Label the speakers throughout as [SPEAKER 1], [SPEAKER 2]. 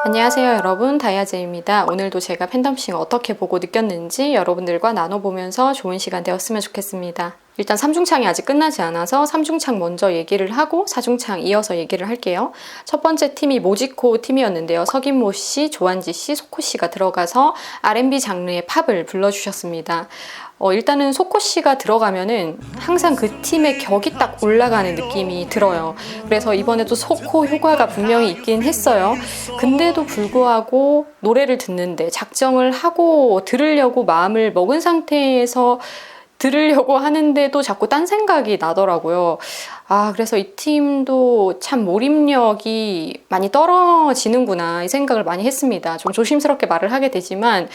[SPEAKER 1] 안녕하세요 여러분, 다이아제입니다. 오늘도 제가 팬덤싱 어떻게 보고 느꼈는지 여러분들과 나눠보면서 좋은 시간 되었으면 좋겠습니다. 일단 3중창이 아직 끝나지 않아서 3중창 먼저 얘기를 하고 4중창 이어서 얘기를 할게요. 첫 번째 팀이 모지코 팀이었는데요. 석인모 씨, 조한지 씨, 소코 씨가 들어가서 R&B 장르의 팝을 불러주셨습니다. 일단은 소코 씨가 들어가면은 항상 그 팀의 격이 딱 올라가는 느낌이 들어요. 그래서 이번에도 소코 효과가 분명히 있긴 했어요. 근데도 불구하고 노래를 듣는데 작정을 하고 들으려고 마음을 먹은 상태에서 들으려고 하는데도 자꾸 딴 생각이 나더라고요. 그래서 이 팀도 참 몰입력이 많이 떨어지는구나 이 생각을 많이 했습니다. 좀 조심스럽게 말을 하게 되지만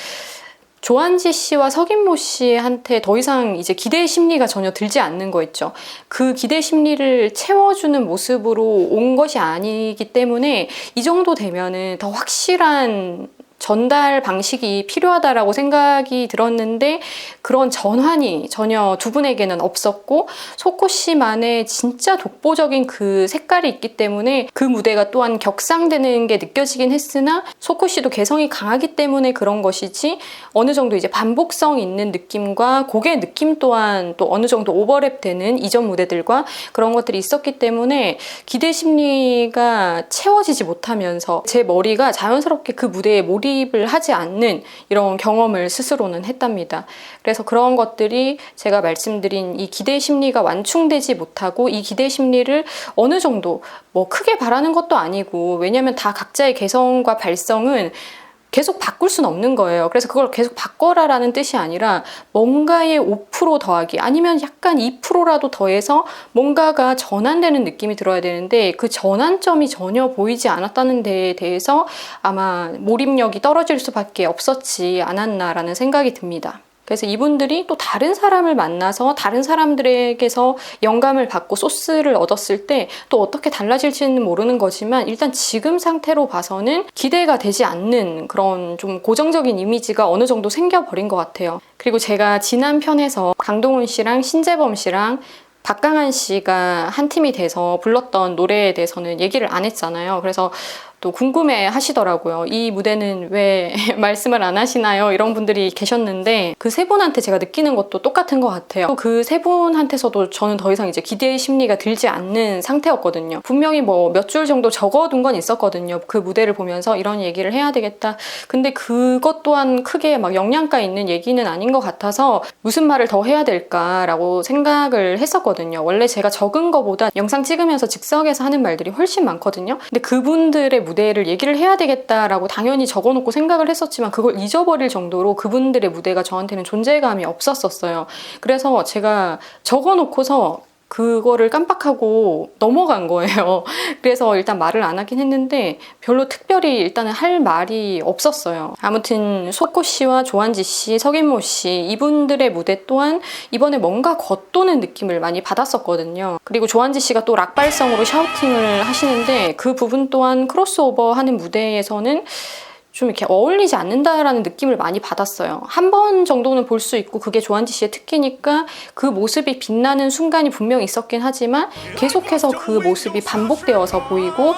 [SPEAKER 1] 조한지 씨와 석인모 씨한테 더 이상 이제 기대의 심리가 전혀 들지 않는 거 있죠. 그 기대 심리를 채워주는 모습으로 온 것이 아니기 때문에 이 정도 되면은 더 확실한 전달 방식이 필요하다라고 생각이 들었는데 그런 전환이 전혀 두 분에게는 없었고 소코 씨만의 진짜 독보적인 그 색깔이 있기 때문에 그 무대가 또한 격상되는 게 느껴지긴 했으나 소코 씨도 개성이 강하기 때문에 그런 것이지 어느 정도 이제 반복성 있는 느낌과 곡의 느낌 또한 또 어느 정도 오버랩되는 이전 무대들과 그런 것들이 있었기 때문에 기대 심리가 채워지지 못하면서 제 머리가 자연스럽게 그 무대에 몰입을 하지 않는 이런 경험을 스스로는 했답니다. 그래서 그런 것들이 제가 말씀드린 이 기대 심리가 완충되지 못하고 이 기대 심리를 어느 정도 뭐 크게 바라는 것도 아니고 왜냐하면 다 각자의 개성과 발성은 계속 바꿀 수는 없는 거예요. 그래서 그걸 계속 바꿔라라는 뜻이 아니라 뭔가의 5% 더하기 아니면 약간 2%라도 더해서 뭔가가 전환되는 느낌이 들어야 되는데 그 전환점이 전혀 보이지 않았다는 데에 대해서 아마 몰입력이 떨어질 수밖에 없었지 않았나라는 생각이 듭니다. 그래서 이분들이 또 다른 사람을 만나서 다른 사람들에게서 영감을 받고 소스를 얻었을 때 또 어떻게 달라질지는 모르는 거지만 일단 지금 상태로 봐서는 기대가 되지 않는 그런 좀 고정적인 이미지가 어느 정도 생겨버린 것 같아요. 그리고 제가 지난 편에서 강동원 씨랑 신재범 씨랑 박강한 씨가 한 팀이 돼서 불렀던 노래에 대해서는 얘기를 안 했잖아요. 그래서 또 궁금해 하시더라고요. 이 무대는 왜 말씀을 안 하시나요? 이런 분들이 계셨는데 그 세 분한테 제가 느끼는 것도 똑같은 것 같아요. 그 세 분한테서도 저는 더 이상 이제 기대의 심리가 들지 않는 상태였거든요. 분명히 뭐 몇 줄 정도 적어둔 건 있었거든요. 그 무대를 보면서 이런 얘기를 해야 되겠다. 근데 그것 또한 크게 막 영양가 있는 얘기는 아닌 것 같아서 무슨 말을 더 해야 될까라고 생각을 했었거든요. 원래 제가 적은 거보다 영상 찍으면서 즉석에서 하는 말들이 훨씬 많거든요. 근데 그분들의 무대를 얘기를 해야 되겠다라고 당연히 적어놓고 생각을 했었지만 그걸 잊어버릴 정도로 그분들의 무대가 저한테는 존재감이 없었어요. 그래서 제가 적어놓고서 그거를 깜빡하고 넘어간 거예요. 그래서 일단 말을 안 하긴 했는데 별로 특별히 일단은 할 말이 없었어요. 아무튼 소코 씨와 조한지 씨, 석인모 씨 이분들의 무대 또한 이번에 뭔가 겉도는 느낌을 많이 받았었거든요. 그리고 조한지 씨가 또 락발성으로 샤우팅을 하시는데 그 부분 또한 크로스오버 하는 무대에서는 좀 이렇게 어울리지 않는다라는 느낌을 많이 받았어요. 한 번 정도는 볼 수 있고 그게 조한지 씨의 특기니까 그 모습이 빛나는 순간이 분명히 있었긴 하지만 계속해서 그 모습이 반복되어서 보이고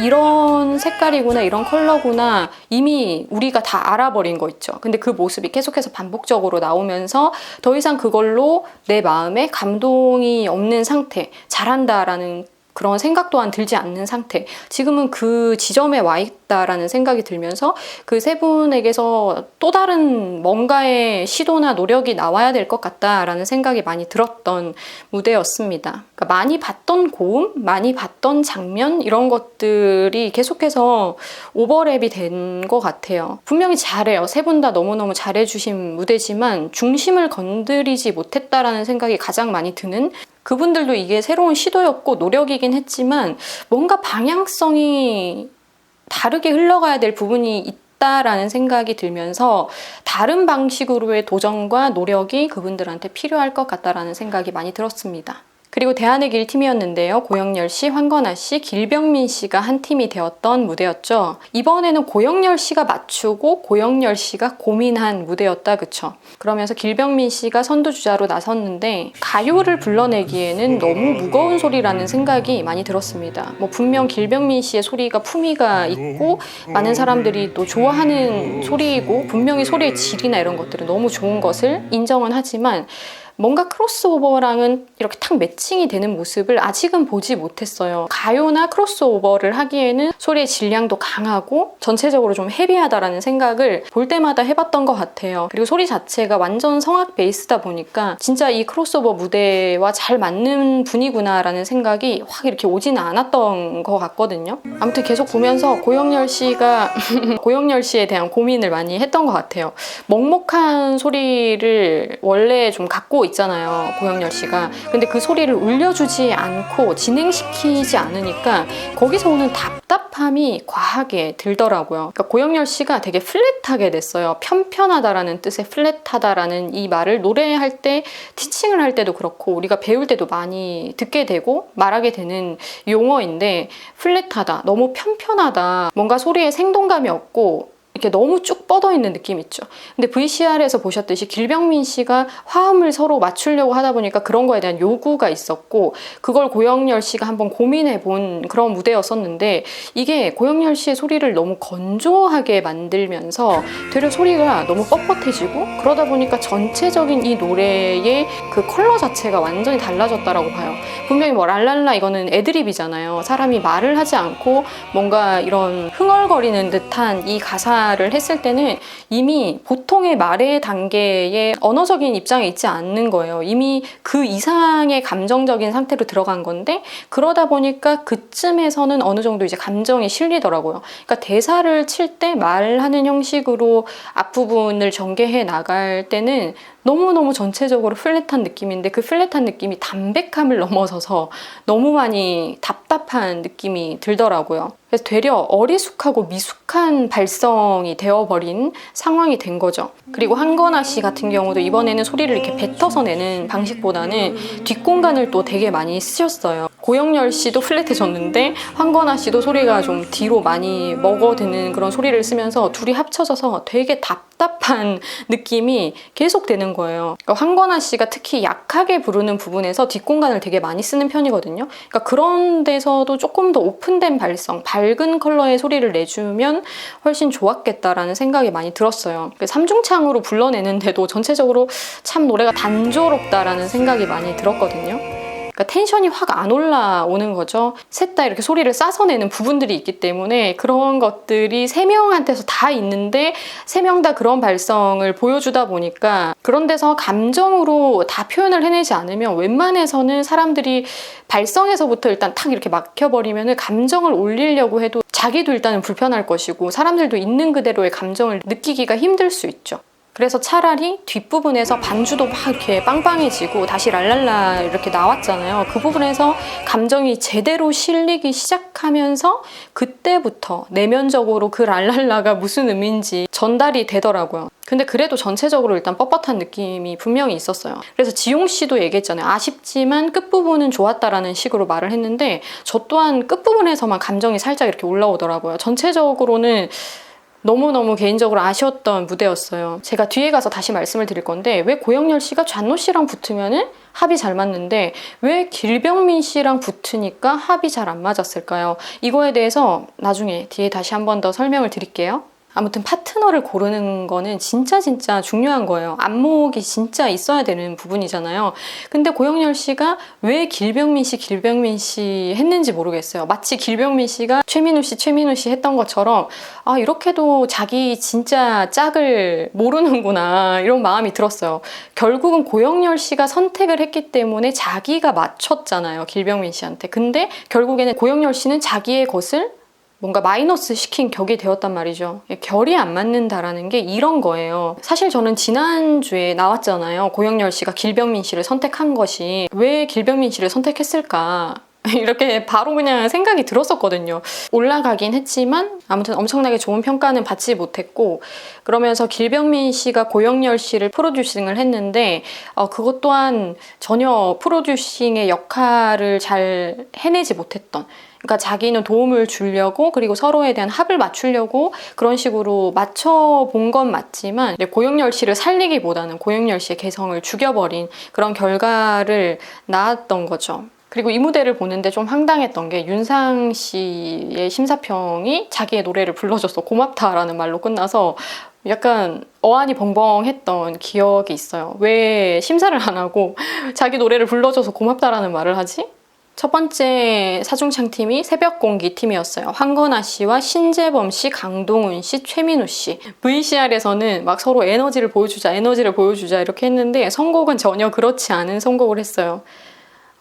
[SPEAKER 1] 이런 색깔이구나 이런 컬러구나 이미 우리가 다 알아버린 거 있죠. 근데 그 모습이 계속해서 반복적으로 나오면서 더 이상 그걸로 내 마음에 감동이 없는 상태, 잘한다라는 그런 생각 또한 들지 않는 상태. 지금은 그 지점에 와 있다라는 생각이 들면서 그 세 분에게서 또 다른 뭔가의 시도나 노력이 나와야 될 것 같다라는 생각이 많이 들었던 무대였습니다. 그러니까 많이 봤던 고음, 많이 봤던 장면 이런 것들이 계속해서 오버랩이 된 것 같아요. 분명히 잘해요. 세 분 다 너무너무 잘해주신 무대지만 중심을 건드리지 못했다라는 생각이 가장 많이 드는 그분들도 이게 새로운 시도였고 노력이긴 했지만 뭔가 방향성이 다르게 흘러가야 될 부분이 있다라는 생각이 들면서 다른 방식으로의 도전과 노력이 그분들한테 필요할 것 같다라는 생각이 많이 들었습니다. 그리고 대안의 길 팀이었는데요. 고영렬 씨, 황건아 씨, 길병민 씨가 한 팀이 되었던 무대였죠. 이번에는 고영렬 씨가 맞추고 고영렬 씨가 고민한 무대였다, 그쵸? 그러면서 길병민 씨가 선두주자로 나섰는데 가요를 불러내기에는 너무 무거운 소리라는 생각이 많이 들었습니다. 뭐 분명 길병민 씨의 소리가 품위가 있고 많은 사람들이 또 좋아하는 소리이고 분명히 소리의 질이나 이런 것들은 너무 좋은 것을 인정은 하지만 뭔가 크로스오버랑은 이렇게 탁 매칭이 되는 모습을 아직은 보지 못했어요. 가요나 크로스오버를 하기에는 소리의 질량도 강하고 전체적으로 좀 헤비하다라는 생각을 볼 때마다 해봤던 것 같아요. 그리고 소리 자체가 완전 성악 베이스다 보니까 진짜 이 크로스오버 무대와 잘 맞는 분이구나라는 생각이 확 이렇게 오지는 않았던 것 같거든요. 아무튼 계속 보면서 고영렬 씨가 고영렬 씨에 대한 고민을 많이 했던 것 같아요. 먹먹한 소리를 원래 좀 갖고 있잖아요, 고영렬 씨가. 근데 그 소리를 울려주지 않고 진행시키지 않으니까 거기서 오는 답답함이 과하게 들더라고요. 그러니까 고영렬 씨가 되게 플랫하게 됐어요. 편편하다라는 뜻의 플랫하다라는 이 말을 노래할 때, 티칭을 할 때도 그렇고 우리가 배울 때도 많이 듣게 되고 말하게 되는 용어인데, 플랫하다, 너무 편편하다, 뭔가 소리에 생동감이 없고 이렇게 너무 쭉 뻗어 있는 느낌 있죠. 근데 VCR에서 보셨듯이 길병민 씨가 화음을 서로 맞추려고 하다 보니까 그런 거에 대한 요구가 있었고, 그걸 고영렬 씨가 한번 고민해 본 그런 무대였었는데, 이게 고영렬 씨의 소리를 너무 건조하게 만들면서 되려 소리가 너무 뻣뻣해지고, 그러다 보니까 전체적인 이 노래의 그 컬러 자체가 완전히 달라졌다라고 봐요. 분명히 뭐 랄랄라 이거는 애드립이잖아요. 사람이 말을 하지 않고 뭔가 이런 흥얼거리는 듯한 이 가사를 했을 때는 이미 보통의 말의 단계에 언어적인 입장에 있지 않는 거예요. 이미 그 이상의 감정적인 상태로 들어간 건데, 그러다 보니까 그쯤에서는 어느 정도 이제 감정이 실리더라고요. 그러니까 대사를 칠 때 말하는 형식으로 앞부분을 전개해 나갈 때는 너무너무 전체적으로 플랫한 느낌인데, 그 플랫한 느낌이 담백함을 넘어서서 너무 많이 답답한 느낌이 들더라고요. 그래서 되려 어리숙하고 미숙한 발성이 되어버린 상황이 된 거죠. 그리고 황건아 씨 같은 경우도 이번에는 소리를 이렇게 뱉어서 내는 방식보다는 뒷공간을 또 되게 많이 쓰셨어요. 고영렬 씨도 플랫해졌는데 황건아 씨도 소리가 좀 뒤로 많이 먹어드는 그런 소리를 쓰면서 둘이 합쳐져서 되게 답답한 느낌이 계속 되는 거예요. 그러니까 황건아 씨가 특히 약하게 부르는 부분에서 뒷공간을 되게 많이 쓰는 편이거든요. 그러니까 그런 데서도 조금 더 오픈된 발성, 밝은 컬러의 소리를 내주면 훨씬 좋았겠다라는 생각이 많이 들었어요. 삼중창으로 불러내는데도 전체적으로 참 노래가 단조롭다라는 생각이 많이 들었거든요. 그러니까 텐션이 확 안 올라오는 거죠. 셋 다 이렇게 소리를 싸서 내는 부분들이 있기 때문에 그런 것들이 세 명한테서 다 있는데 세 명 다 그런 발성을 보여주다 보니까 그런 데서 감정으로 다 표현을 해내지 않으면 웬만해서는 사람들이 발성에서부터 일단 탁 이렇게 막혀버리면 감정을 올리려고 해도 자기도 일단은 불편할 것이고 사람들도 있는 그대로의 감정을 느끼기가 힘들 수 있죠. 그래서 차라리 뒷부분에서 반주도 막 이렇게 빵빵해지고 다시 랄랄라 이렇게 나왔잖아요. 그 부분에서 감정이 제대로 실리기 시작하면서 그때부터 내면적으로 그 랄랄라가 무슨 의미인지 전달이 되더라고요. 근데 그래도 전체적으로 일단 뻣뻣한 느낌이 분명히 있었어요. 그래서 지용 씨도 얘기했잖아요. 아쉽지만 끝부분은 좋았다라는 식으로 말을 했는데 저 또한 끝부분에서만 감정이 살짝 이렇게 올라오더라고요. 전체적으로는 너무너무 개인적으로 아쉬웠던 무대였어요. 제가 뒤에 가서 다시 말씀을 드릴 건데 왜 고영렬 씨가 잔노 씨랑 붙으면은 합이 잘 맞는데 왜 길병민 씨랑 붙으니까 합이 잘 안 맞았을까요? 이거에 대해서 나중에 뒤에 다시 한 번 더 설명을 드릴게요. 아무튼 파트너를 고르는 거는 진짜 중요한 거예요. 안목이 진짜 있어야 되는 부분이잖아요. 근데 고영렬 씨가 왜 길병민 씨 했는지 모르겠어요. 마치 길병민 씨가 최민우 씨 했던 것처럼 아 이렇게도 자기 진짜 짝을 모르는구나 이런 마음이 들었어요. 결국은 고영렬 씨가 선택을 했기 때문에 자기가 맞췄잖아요. 길병민 씨한테. 근데 결국에는 고영렬 씨는 자기의 것을 뭔가 마이너스 시킨 격이 되었단 말이죠. 결이 안 맞는다라는 게 이런 거예요. 사실 저는 지난주에 나왔잖아요. 고영렬 씨가 길병민 씨를 선택한 것이 왜 길병민 씨를 선택했을까? 이렇게 바로 그냥 생각이 들었었거든요. 올라가긴 했지만 아무튼 엄청나게 좋은 평가는 받지 못했고, 그러면서 길병민 씨가 고영렬 씨를 프로듀싱을 했는데 그것 또한 전혀 프로듀싱의 역할을 잘 해내지 못했던, 그러니까 자기는 도움을 주려고 그리고 서로에 대한 합을 맞추려고 그런 식으로 맞춰본 건 맞지만 고영렬 씨를 살리기보다는 고영렬 씨의 개성을 죽여버린 그런 결과를 낳았던 거죠. 그리고 이 무대를 보는데 좀 황당했던 게 윤상 씨의 심사평이 자기의 노래를 불러줘서 고맙다라는 말로 끝나서 약간 어안이 벙벙했던 기억이 있어요. 왜 심사를 안 하고 자기 노래를 불러줘서 고맙다라는 말을 하지? 첫 번째 사중창 팀이 새벽공기 팀이었어요. 황건아 씨와 신재범 씨, 강동훈 씨, 최민우 씨. VCR에서는 막 서로 에너지를 보여주자 이렇게 했는데 선곡은 전혀 그렇지 않은 선곡을 했어요.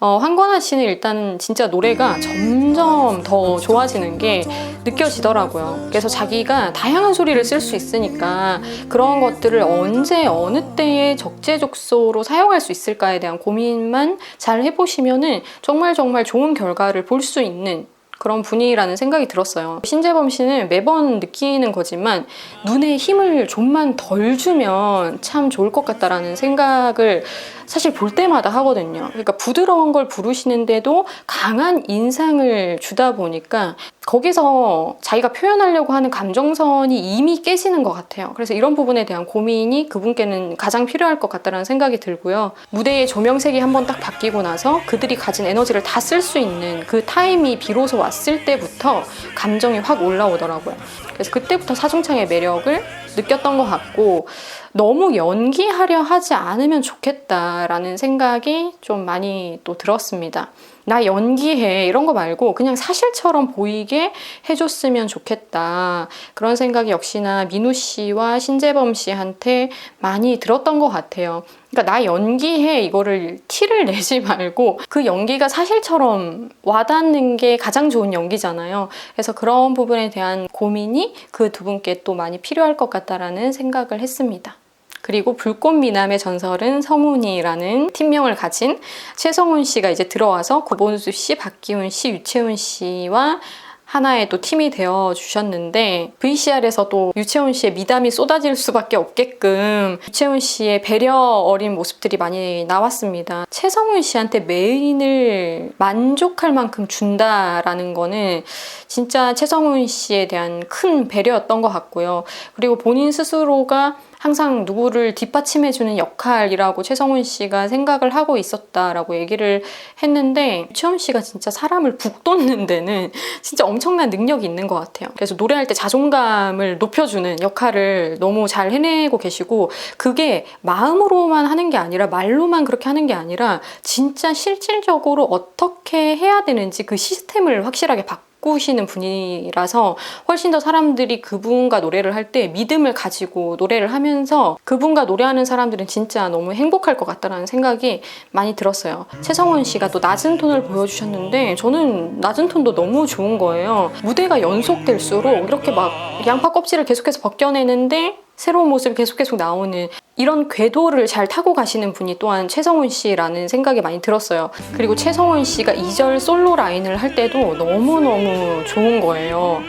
[SPEAKER 1] 황건아 씨는 일단 진짜 노래가 점점 더 좋아지는 게 느껴지더라고요. 그래서 자기가 다양한 소리를 쓸 수 있으니까 그런 것들을 언제 어느 때에 적재적소로 사용할 수 있을까에 대한 고민만 잘 해보시면은 정말 좋은 결과를 볼 수 있는 그런 분이라는 생각이 들었어요. 신재범 씨는 매번 느끼는 거지만 눈에 힘을 좀만 덜 주면 참 좋을 것 같다라는 생각을 사실 볼 때마다 하거든요. 그러니까 부드러운 걸 부르시는데도 강한 인상을 주다 보니까 거기서 자기가 표현하려고 하는 감정선이 이미 깨지는 것 같아요. 그래서 이런 부분에 대한 고민이 그분께는 가장 필요할 것 같다는 생각이 들고요. 무대의 조명색이 한번 딱 바뀌고 나서 그들이 가진 에너지를 다 쓸 수 있는 그 타임이 비로소 왔을 때부터 감정이 확 올라오더라고요. 그래서 그때부터 사중창의 매력을 느꼈던 것 같고, 너무 연기하려 하지 않으면 좋겠다라는 생각이 좀 많이 또 들었습니다. 나 연기해 이런 거 말고 그냥 사실처럼 보이게 해줬으면 좋겠다. 그런 생각이 역시나 민우 씨와 신재범 씨한테 많이 들었던 것 같아요. 그러니까 나 연기해 이거를 티를 내지 말고 그 연기가 사실처럼 와닿는 게 가장 좋은 연기잖아요. 그래서 그런 부분에 대한 고민이 그 두 분께 또 많이 필요할 것 같다라는 생각을 했습니다. 그리고 불꽃미남의 전설은 성훈이라는 팀명을 가진 최성훈 씨가 이제 들어와서 고본수 씨, 박기훈 씨, 유채훈 씨와 하나의 또 팀이 되어 주셨는데, VCR에서 또 유채훈 씨의 미담이 쏟아질 수밖에 없게끔 유채훈 씨의 배려 어린 모습들이 많이 나왔습니다. 최성훈 씨한테 메인을 만족할 만큼 준다라는 거는 진짜 최성훈 씨에 대한 큰 배려였던 것 같고요. 그리고 본인 스스로가 항상 누구를 뒷받침해주는 역할이라고 최성훈 씨가 생각을 하고 있었다라고 얘기를 했는데, 유채훈 씨가 진짜 사람을 북돋는 데는 진짜 엄청난 능력이 있는 것 같아요. 그래서 노래할 때 자존감을 높여주는 역할을 너무 잘 해내고 계시고, 그게 마음으로만 하는 게 아니라 말로만 그렇게 하는 게 아니라 진짜 실질적으로 어떻게 해야 되는지 그 시스템을 확실하게 바꾸시는 분이라서 훨씬 더 사람들이 그분과 노래를 할 때 믿음을 가지고 노래를 하면서 그분과 노래하는 사람들은 진짜 너무 행복할 것 같다는 생각이 많이 들었어요. 최성훈 씨가 또 낮은 톤을 보여주셨는데 저는 낮은 톤도 너무 좋은 거예요. 무대가 연속될수록 이렇게 막 양파 껍질을 계속해서 벗겨내는데 새로운 모습이 계속 나오는 이런 궤도를 잘 타고 가시는 분이 또한 최성훈 씨라는 생각이 많이 들었어요. 그리고 최성훈 씨가 2절 솔로 라인을 할 때도 너무너무 좋은 거예요.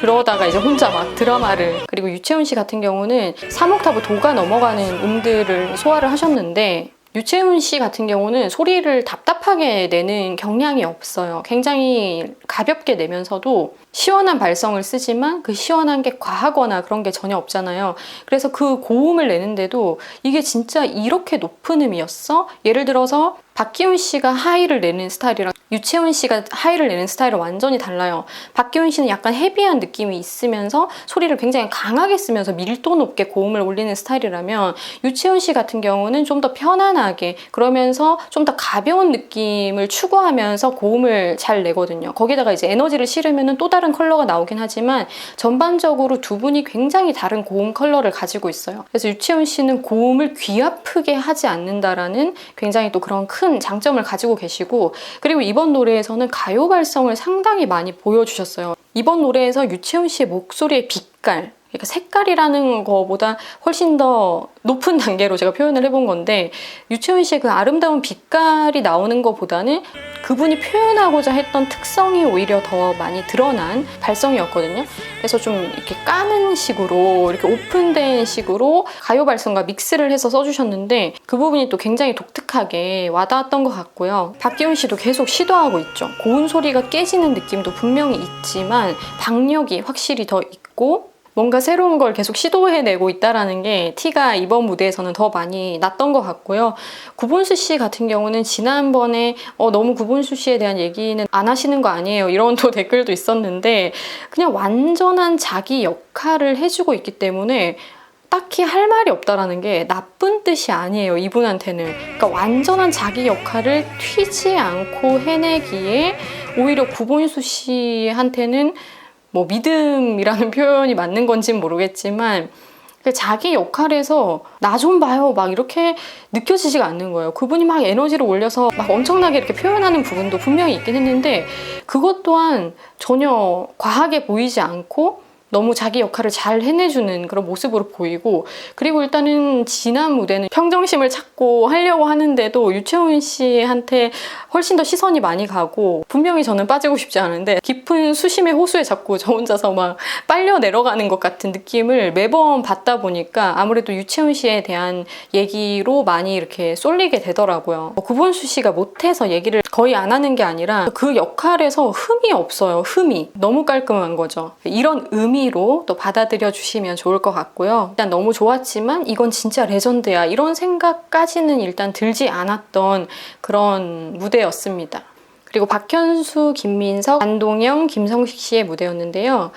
[SPEAKER 1] 그러다가 이제 혼자 막 드라마를, 그리고 유채훈 씨 같은 경우는 3옥타브 도가 넘어가는 음들을 소화를 하셨는데, 유채훈 씨 같은 경우는 소리를 답답하게 내는 경향이 없어요. 굉장히 가볍게 내면서도 시원한 발성을 쓰지만 그 시원한 게 과하거나 그런 게 전혀 없잖아요. 그래서 그 고음을 내는데도 이게 진짜 이렇게 높은 음이었어? 예를 들어서 박기훈 씨가 하이를 내는 스타일이랑 유채훈 씨가 하이를 내는 스타일은 완전히 달라요. 박기훈 씨는 약간 헤비한 느낌이 있으면서 소리를 굉장히 강하게 쓰면서 밀도 높게 고음을 올리는 스타일이라면, 유채훈 씨 같은 경우는 좀 더 편안하게 그러면서 좀 더 가벼운 느낌을 추구하면서 고음을 잘 내거든요. 거기다가 이제 에너지를 실으면 또 다른 컬러가 나오긴 하지만 전반적으로 두 분이 굉장히 다른 고음 컬러를 가지고 있어요. 그래서 유채훈 씨는 고음을 귀 아프게 하지 않는다라는 굉장히 또 그런 큰 장점을 가지고 계시고, 그리고 이번 노래에서는 가요 발성을 상당히 많이 보여주셨어요. 이번 노래에서 유채훈 씨의 목소리의 빛깔, 그러니까 색깔이라는 거보다 훨씬 더 높은 단계로 제가 표현을 해본 건데, 유채훈 씨의 그 아름다운 빛깔이 나오는 것보다는 그분이 표현하고자 했던 특성이 오히려 더 많이 드러난 발성이었거든요. 그래서 좀 이렇게 까는 식으로, 이렇게 오픈된 식으로 가요 발성과 믹스를 해서 써주셨는데, 그 부분이 또 굉장히 독특하게 와닿았던 것 같고요. 박기훈 씨도 계속 시도하고 있죠. 고운 소리가 깨지는 느낌도 분명히 있지만 박력이 확실히 더 있고, 뭔가 새로운 걸 계속 시도해내고 있다는 게 티가 이번 무대에서는 더 많이 났던 것 같고요. 구본수 씨 같은 경우는 지난번에 너무 구본수 씨에 대한 얘기는 안 하시는 거 아니에요, 이런 또 댓글도 있었는데, 그냥 완전한 자기 역할을 해주고 있기 때문에 딱히 할 말이 없다라는 게 나쁜 뜻이 아니에요, 이분한테는. 그러니까 완전한 자기 역할을 튀지 않고 해내기에 오히려 구본수 씨한테는 뭐 믿음이라는 표현이 맞는 건지는 모르겠지만, 자기 역할에서 나 좀 봐요 막 이렇게 느껴지지가 않는 거예요. 그분이 막 에너지를 올려서 막 엄청나게 이렇게 표현하는 부분도 분명히 있긴 했는데, 그것 또한 전혀 과하게 보이지 않고 너무 자기 역할을 잘 해내주는 그런 모습으로 보이고, 그리고 일단은 지난 무대는 평정심을 찾고 하려고 하는데도 유채훈 씨한테 훨씬 더 시선이 많이 가고, 분명히 저는 빠지고 싶지 않은데 깊은 수심의 호수에 자꾸 저 혼자서 막 빨려 내려가는 것 같은 느낌을 매번 받다 보니까 아무래도 유채훈 씨에 대한 얘기로 많이 이렇게 쏠리게 되더라고요. 구본수 씨가 못해서 얘기를 거의 안 하는 게 아니라 그 역할에서 흠이 없어요. 흠이 너무 깔끔한 거죠. 이런 의미로 또 받아들여 주시면 좋을 것 같고요. 일단 너무 좋았지만 이건 진짜 레전드야, 이런 생각까지는 일단 들지 않았던 그런 무대였습니다. 그리고 박현수, 김민석, 안동영, 김성식 씨의 무대였는데요.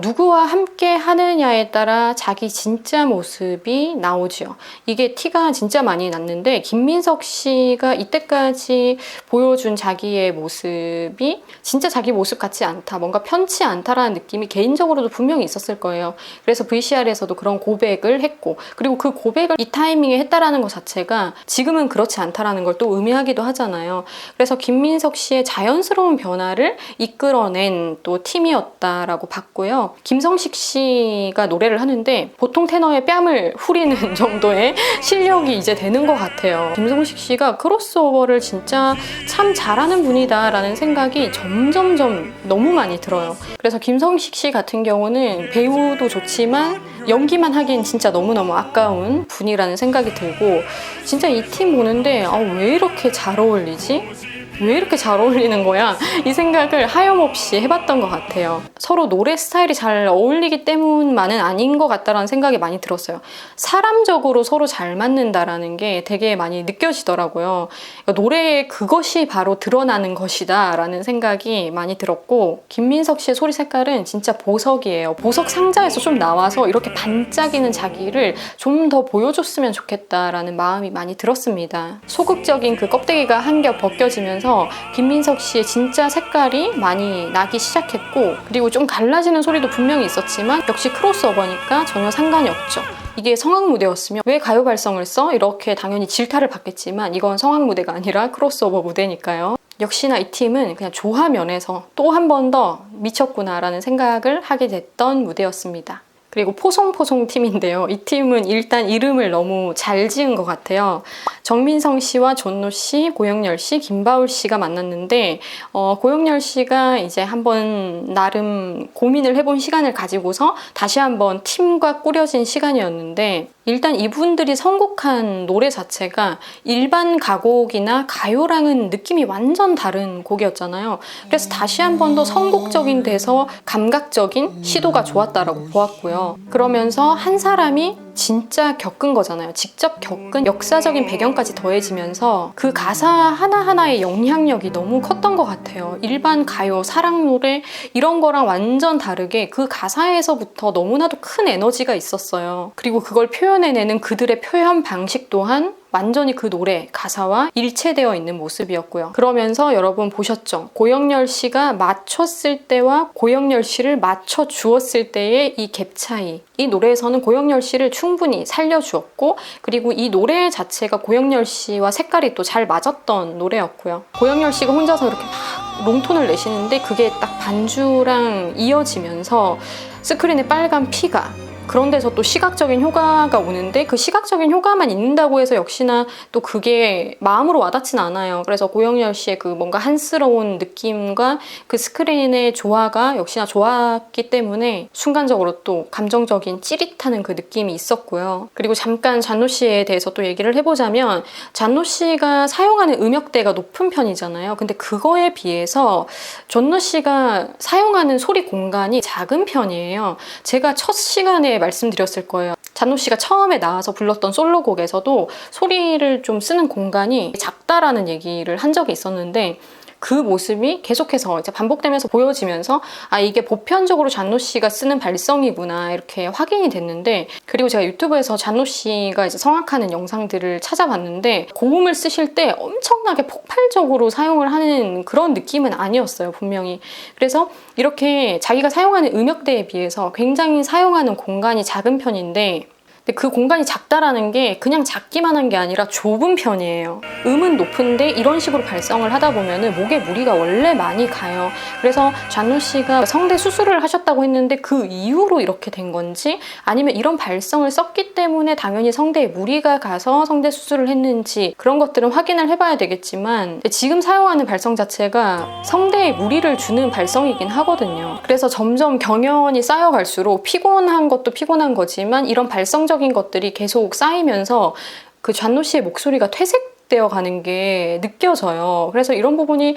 [SPEAKER 1] 누구와 함께 하느냐에 따라 자기 진짜 모습이 나오죠. 이게 티가 진짜 많이 났는데, 김민석 씨가 이때까지 보여준 자기의 모습이 진짜 자기 모습 같지 않다, 뭔가 편치 않다라는 느낌이 개인적으로도 분명히 있었을 거예요. 그래서 VCR에서도 그런 고백을 했고, 그리고 그 고백을 이 타이밍에 했다라는 것 자체가 지금은 그렇지 않다라는 걸 또 의미하기도 하잖아요. 그래서 김민석 씨의 자연스러운 변화를 이끌어낸 또 팀이었다라고 봤고, 김성식 씨가 노래를 하는데 보통 테너의 뺨을 후리는 정도의 실력이 이제 되는 것 같아요. 김성식 씨가 크로스오버를 진짜 참 잘하는 분이다 라는 생각이 점점점 너무 많이 들어요. 그래서 김성식 씨 같은 경우는 배우도 좋지만 연기만 하기엔 진짜 너무너무 아까운 분이라는 생각이 들고, 진짜 이 팀 보는데 왜 이렇게 잘 어울리지? 왜 이렇게 잘 어울리는 거야? 이 생각을 하염없이 해봤던 것 같아요. 서로 노래 스타일이 잘 어울리기 때문만은 아닌 것 같다라는 생각이 많이 들었어요. 사람적으로 서로 잘 맞는다라는 게 되게 많이 느껴지더라고요. 노래에 그것이 바로 드러나는 것이다 라는 생각이 많이 들었고, 김민석 씨의 소리 색깔은 진짜 보석이에요. 보석 상자에서 좀 나와서 이렇게 반짝이는 자기를 좀 더 보여줬으면 좋겠다라는 마음이 많이 들었습니다. 소극적인 그 껍데기가 한 겹 벗겨지면서 김민석 씨의 진짜 색깔이 많이 나기 시작했고, 그리고 좀 갈라지는 소리도 분명히 있었지만 역시 크로스오버니까 전혀 상관이 없죠. 이게 성악 무대였으면 왜 가요 발성을 써? 이렇게 당연히 질타를 받겠지만, 이건 성악 무대가 아니라 크로스오버 무대니까요. 역시나 이 팀은 그냥 조화 면에서 또 한 번 더 미쳤구나라는 생각을 하게 됐던 무대였습니다. 그리고 포송포송 팀인데요. 이 팀은 일단 이름을 너무 잘 지은 것 같아요. 정민성 씨와 존노 씨, 고영렬 씨, 김바울 씨가 만났는데, 고영렬 씨가 이제 한번 나름 고민을 해본 시간을 가지고서 다시 한번 팀과 꾸려진 시간이었는데, 일단 이분들이 선곡한 노래 자체가 일반 가곡이나 가요랑은 느낌이 완전 다른 곡이었잖아요. 그래서 다시 한 번 더 선곡적인 데서 감각적인 시도가 좋았다라고 보았고요. 그러면서 한 사람이 진짜 겪은 거잖아요. 직접 겪은 역사적인 배경까지 더해지면서 그 가사 하나하나의 영향력이 너무 컸던 것 같아요. 일반 가요, 사랑 노래 이런 거랑 완전 다르게 그 가사에서부터 너무나도 큰 에너지가 있었어요. 그리고 그걸 표현해내는 그들의 표현 방식 또한 완전히 그 노래, 가사와 일체되어 있는 모습이었고요. 그러면서 여러분 보셨죠? 고영렬 씨가 맞췄을 때와 고영렬 씨를 맞춰주었을 때의 이 갭 차이. 이 노래에서는 고영렬 씨를 충분히 살려주었고, 그리고 이 노래 자체가 고영렬 씨와 색깔이 또 잘 맞았던 노래였고요. 고영렬 씨가 혼자서 이렇게 막 롱톤을 내시는데 그게 딱 반주랑 이어지면서 스크린에 빨간 피가, 그런 데서 또 시각적인 효과가 오는데 그 시각적인 효과만 있는다고 해서 역시나 또 그게 마음으로 와닿진 않아요. 그래서 고영렬 씨의 그 뭔가 한스러운 느낌과 그 스크린의 조화가 역시나 좋았기 때문에 순간적으로 또 감정적인 찌릿하는 그 느낌이 있었고요. 그리고 잠깐 잔노 씨에 대해서 또 얘기를 해보자면, 잔노 씨가 사용하는 음역대가 높은 편이잖아요. 근데 그거에 비해서 존노 씨가 사용하는 소리 공간이 작은 편이에요. 제가 첫 시간에 말씀드렸을 거예요. 잔노 씨가 처음에 나와서 불렀던 솔로곡에서도 소리를 좀 쓰는 공간이 작다라는 얘기를 한 적이 있었는데, 그 모습이 계속해서 이제 반복되면서 보여지면서 아, 이게 보편적으로 잔노 씨가 쓰는 발성이구나 이렇게 확인이 됐는데, 그리고 제가 유튜브에서 잔노 씨가 이제 성악하는 영상들을 찾아봤는데 고음을 쓰실 때 엄청나게 폭발적으로 사용을 하는 그런 느낌은 아니었어요, 분명히. 그래서 이렇게 자기가 사용하는 음역대에 비해서 굉장히 사용하는 공간이 작은 편인데, 근데 그 공간이 작다라는 게 그냥 작기만 한 게 아니라 좁은 편이에요. 음은 높은데 이런 식으로 발성을 하다 보면은 목에 무리가 원래 많이 가요. 그래서 잔노 씨가 성대 수술을 하셨다고 했는데 그 이후로 이렇게 된 건지, 아니면 이런 발성을 썼기 때문에 당연히 성대에 무리가 가서 성대 수술을 했는지, 그런 것들은 확인을 해봐야 되겠지만 지금 사용하는 발성 자체가 성대에 무리를 주는 발성이긴 하거든요. 그래서 점점 경연이 쌓여갈수록 피곤한 것도 피곤한 거지만 이런 발성적 것들이 계속 쌓이면서 그 잔노 씨의 목소리가 퇴색되어 가는 게 느껴져요. 그래서 이런 부분이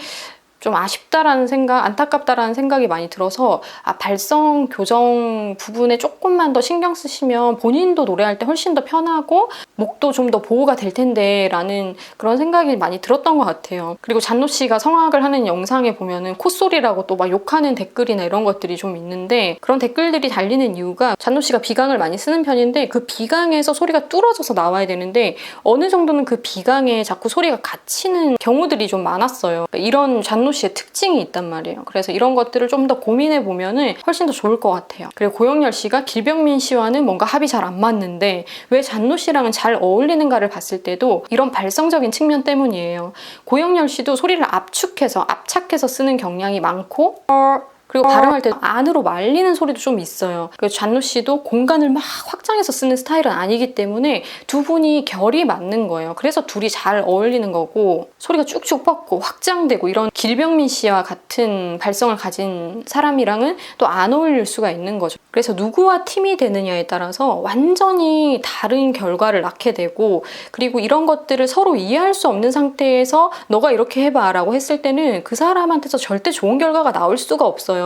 [SPEAKER 1] 좀 아쉽다라는 생각, 안타깝다라는 생각이 많이 들어서 발성 교정 부분에 조금만 더 신경 쓰시면 본인도 노래할 때 훨씬 더 편하고 목도 좀 더 보호가 될 텐데 라는 그런 생각이 많이 들었던 것 같아요. 그리고 잔노 씨가 성악을 하는 영상에 보면은 콧소리라고 또 막 욕하는 댓글이나 이런 것들이 좀 있는데, 그런 댓글들이 달리는 이유가 잔노 씨가 비강을 많이 쓰는 편인데 그 비강에서 소리가 뚫어져서 나와야 되는데 어느 정도는 그 비강에 자꾸 소리가 갇히는 경우들이 좀 많았어요. 이런 잔노 씨의 특징이 있단 말이에요. 그래서 이런 것들을 좀 더 고민해 보면은 훨씬 더 좋을 것 같아요. 그리고 고영렬 씨가 길병민 씨와는 뭔가 합이 잘 안 맞는데 왜 잔노 씨랑은 잘 어울리는가를 봤을 때도 이런 발성적인 측면 때문이에요. 고영렬 씨도 소리를 압착해서 쓰는 경향이 많고, 그리고 발음할 때 안으로 말리는 소리도 좀 있어요. 그리고 잔노 씨도 공간을 막 확장해서 쓰는 스타일은 아니기 때문에 두 분이 결이 맞는 거예요. 그래서 둘이 잘 어울리는 거고, 소리가 쭉쭉 뻗고 확장되고 이런 길병민 씨와 같은 발성을 가진 사람이랑은 또 안 어울릴 수가 있는 거죠. 그래서 누구와 팀이 되느냐에 따라서 완전히 다른 결과를 낳게 되고, 그리고 이런 것들을 서로 이해할 수 없는 상태에서 너가 이렇게 해봐 라고 했을 때는 그 사람한테서 절대 좋은 결과가 나올 수가 없어요.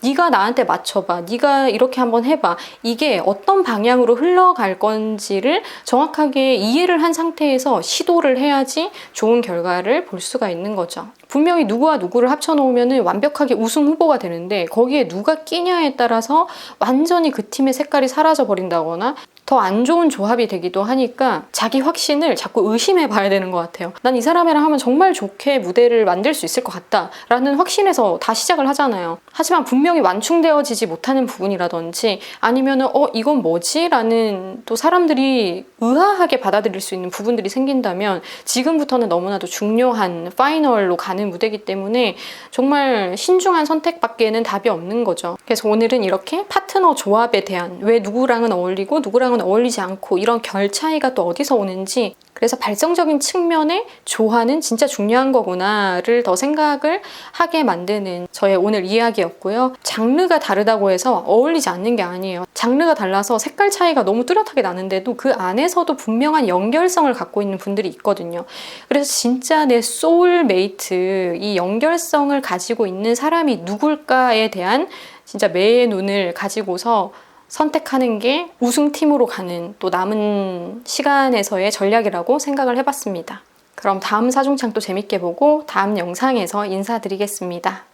[SPEAKER 1] 네가 나한테 맞춰봐, 네가 이렇게 한번 해봐, 이게 어떤 방향으로 흘러갈 건지를 정확하게 이해를 한 상태에서 시도를 해야지 좋은 결과를 볼 수가 있는 거죠. 분명히 누구와 누구를 합쳐놓으면 완벽하게 우승 후보가 되는데 거기에 누가 끼냐에 따라서 완전히 그 팀의 색깔이 사라져 버린다거나 더 안 좋은 조합이 되기도 하니까 자기 확신을 자꾸 의심해 봐야 되는 것 같아요. 난 이 사람이랑 하면 정말 좋게 무대를 만들 수 있을 것 같다 라는 확신에서 다 시작을 하잖아요. 하지만 분명히 완충되어지지 못하는 부분이라든지 아니면은 이건 뭐지? 라는 또 사람들이 의아하게 받아들일 수 있는 부분들이 생긴다면 지금부터는 너무나도 중요한 파이널로 가는 무대이기 때문에 정말 신중한 선택밖에는 답이 없는 거죠. 그래서 오늘은 이렇게 파트너 조합에 대한, 왜 누구랑은 어울리고 누구랑은 어울리지 않고 이런 결 차이가 또 어디서 오는지, 그래서 발성적인 측면의 조화는 진짜 중요한 거구나를 더 생각을 하게 만드는 저의 오늘 이야기였고요. 장르가 다르다고 해서 어울리지 않는 게 아니에요. 장르가 달라서 색깔 차이가 너무 뚜렷하게 나는데도 그 안에서도 분명한 연결성을 갖고 있는 분들이 있거든요. 그래서 진짜 내 소울메이트, 이 연결성을 가지고 있는 사람이 누굴까에 대한 진짜 매의 눈을 가지고서 선택하는 게 우승팀으로 가는 또 남은 시간에서의 전략이라고 생각을 해봤습니다. 그럼 다음 사중창 또 재밌게 보고 다음 영상에서 인사드리겠습니다.